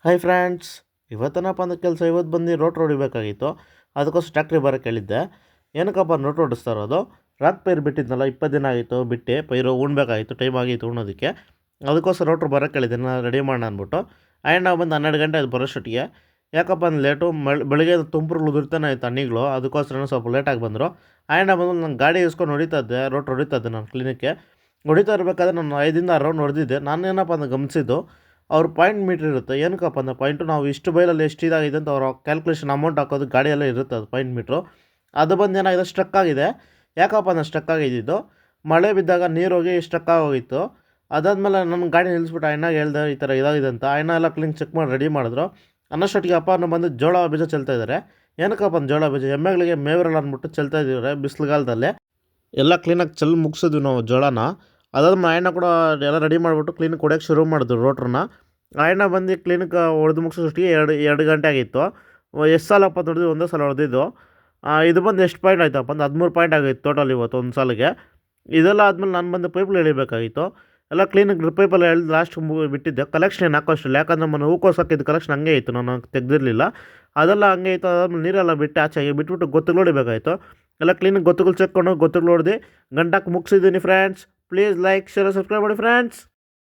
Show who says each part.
Speaker 1: Hi friends, ಇವತ್ತೇನಪ್ಪ ಅಂದ್ರೆ ಕೆಲಸ ಇವತ್ತು ಬಂದು ರೋಟ್ ಹೊಡಿಬೇಕಾಗಿತ್ತು. ಅದಕ್ಕೋಸ್ಕರ ಟ್ಯಾಕ್ಟ್ರಿ ಬರೋಕ್ಕೆ ಹೇಳಿದ್ದೆ. ಏನಕ್ಕಪ್ಪ ರೋಟ್ ಹೊಡಿಸ್ತಾ ಇರೋದು? ರಾತ್ ಪೈರು ಬಿಟ್ಟಿದ್ನಲ್ಲ, 20 ದಿನ ಆಗಿತ್ತು ಬಿಟ್ಟು ಪೈರು ಉಣ್ಬೇಕಾಗಿತ್ತು, ಟೈಮ್ ಆಗಿತ್ತು ಉಣ್ಣೋದಕ್ಕೆ. ಅದಕ್ಕೋಸ್ಕರ ರೋಟ್ರು ಬರೋಕ್ಕೆ ಹೇಳಿದ್ದೆ, ನಾನು ರೆಡಿ ಮಾಡೋಣ ಅಂದ್ಬಿಟ್ಟು. ಆ್ಯಂಡ್ ನಾವು ಬಂದು 12 ಗಂಟೆ ಅದು ಬರೋಷ್ಟೊಟ್ಟಿಗೆ. ಯಾಕಪ್ಪ ಅಂದ್ರೆ ಲೇಟು, ಬೆಳಗ್ಗೆ ತುಂಪುರುಗಳು ಉದುರ್ತಾನೆ ಇತ್ತು ಹಣ್ಣಿಗಳು, ಅದಕ್ಕೋಸ್ಕರ ಸ್ವಲ್ಪ ಲೇಟಾಗಿ ಬಂದರು. ಆ್ಯಂಡ್ ಬಂದು ನಾನು ಗಾಡಿ ಇಸ್ಕೊಂಡು ಹೊಡಿತಾ ಇದ್ದೆ, ರೋಟ್ ಹೊಡಿತಾ ಇದ್ದೆ ನಾನು ಕ್ಲಿನಿಕ್ಗೆ. ಹೊಡಿತಾ ಇರಬೇಕಾದ್ರೆ ನಾನು 5ರಿಂದ 6 ರೌಂಡ್ ಹೊಡೆದಿದ್ದೆ. ನಾನೇನಪ್ಪ ಅಂದ್ರೆ ಗಮನಿಸಿದ್ದು, ಅವ್ರ ಪಾಯಿಂಟ್ ಮೀಟ್ರ್ ಇರುತ್ತೆ. ಏನಕ್ಕಪ್ಪ ಅಂದ್ರೆ ಪಾಯಿಂಟು ನಾವು ಇಷ್ಟು ಬೈಲಲ್ಲಿ ಎಷ್ಟು ಇದಾಗಿದೆ ಅಂತ ಅವ್ರ ಕ್ಯಾಲ್ಕುಲೇಷನ್ ಅಮೌಂಟ್ ಹಾಕೋದು ಗಾಡಿಯಲ್ಲೇ ಇರುತ್ತೆ, ಅದು ಪಾಯಿಂಟ್ ಮೀಟ್ರು. ಅದು ಬಂದು ಏನಾಗಿದೆ, ಸ್ಟ್ರಕ್ ಆಗಿದೆ. ಯಾಕಪ್ಪ ಅಂದ್ರೆ ಸ್ಟ್ರಕ್ ಆಗಿದ್ದು, ಮಳೆ ಬಿದ್ದಾಗ ನೀರು ಹೋಗಿ ಸ್ಟ್ರಕ್ ಆಗೋಗಿತ್ತು. ಅದಾದಮೇಲೆ ನನ್ನ ಗಾಡಿ ನಿಲ್ಲಿಸ್ಬಿಟ್ಟು ಅಣ್ಣಗೆ ಹೇಳ್ದೆ ಈ ಥರ ಇದಾಗಿದೆ ಅಂತ. ಅಣ್ಣ ಎಲ್ಲ ಕ್ಲೀನ್ ಚೆಕ್ ಮಾಡಿ ರೆಡಿ ಮಾಡಿದ್ರು. ಅನ್ನೋಷ್ಟೊಟ್ಟಿಗೆ ಅಪ್ಪ ಅನ್ನ ಬಂದು ಜೋಳ ಬೀಜ ಚೆಲ್ತಾ ಇದ್ದಾರೆ. ಏನಕ್ಕಪ್ಪ ಅಂದ್ರೆ ಜೋಳ ಬೀಜ ಎಮ್ಮೆಗಳಿಗೆ ಮೇವಿರಲ್ಲ ಅಂದ್ಬಿಟ್ಟು ಚೆಲ್ತಾ ಇದ್ದೀವ್ರೆ ಬಿಸಿಲುಗಾಲದಲ್ಲಿ. ಎಲ್ಲ ಕ್ಲೀನಾಗಿ ಚೆಲ್ಲಿ ಮುಗಿಸಿದ್ವಿ ನಾವು ಜೋಳನ. ಅದಾದ್ಮೇಲೆ ಅಣ್ಣ ಕೂಡ ಎಲ್ಲ ರೆಡಿ ಮಾಡಿಬಿಟ್ಟು ಕ್ಲೀನಿಕ್ ಹೊಡ್ಯೋಕ್ಕೆ ಶುರು ಮಾಡಿದ್ರು ರೋಟ್ರನ್ನ. ಅಣ್ಣ ಬಂದು ಕ್ಲೀನಿಕ್ ಹೊಡೆದು ಮುಗಿಸೋಷ್ಟೊತ್ತಿಗೆ 2 ಗಂಟೆ ಆಗಿತ್ತು. ಎಷ್ಟು ಸಾಲಪ್ಪ ದುಡ್ದು ಒಂದೇ ಸಲ ಹೊಡೆದಿದ್ದು. ಇದು ಬಂದು ಎಷ್ಟು ಪಾಯಿಂಟ್ ಆಯ್ತಪ್ಪ ಅಂದ್ರೆ 13 ಪಾಯಿಂಟ್ ಆಗಿತ್ತು ಟೋಟಲ್ ಇವತ್ತು ಒಂದು ಸಾಲಿಗೆ. ಇದೆಲ್ಲ ಆದಮೇಲೆ ನಾನು ಬಂದು ಪೈಪ್ಗಳು ಎಳಿಬೇಕಾಗಿತ್ತು. ಎಲ್ಲ ಕ್ಲೀನಿಕ್ ಪೈಪೆಲ್ಲ ಎಳ್ದು ಲಾಸ್ಟ್ ಬಿಟ್ಟಿದ್ದೆ. ಕಲೆಕ್ಷನ್ ಏನು ಹಾಕೋಷ್ಟಿಲ್ಲ, ಯಾಕಂದ್ರೆ ಮೊನ್ನೆ ಹೂಕೋಸು ಹಾಕಿದ್ದು ಕಲೆಕ್ಷನ್ ಹಂಗೆ ಇತ್ತು, ನಾನು ತೆಗೆದಿರಲಿಲ್ಲ. ಅದೆಲ್ಲ ಹಂಗೆ ಇತ್ತು. ಅದಾದ್ಮೇಲೆ ನೀರೆಲ್ಲ ಬಿಟ್ಟು ಆಚೆಗೆ ಬಿಟ್ಬಿಟ್ಟು ಗೊತ್ತುಗಳು ಹೊಡಿಬೇಕಾಯಿತು. ಎಲ್ಲ ಕ್ಲೀನಿಕ್ ಗೊತ್ತುಗಳು ಚೆಕ್ಕೊಂಡು ಗೊತ್ತುಗಳು ಹೊಡೆದು ಗಂಟಾಕಿ ಮುಗಿಸಿದ್ದೀನಿ friends. Please like share subscribe ಮಾಡಿ ಫ್ರೆಂಡ್ಸ್.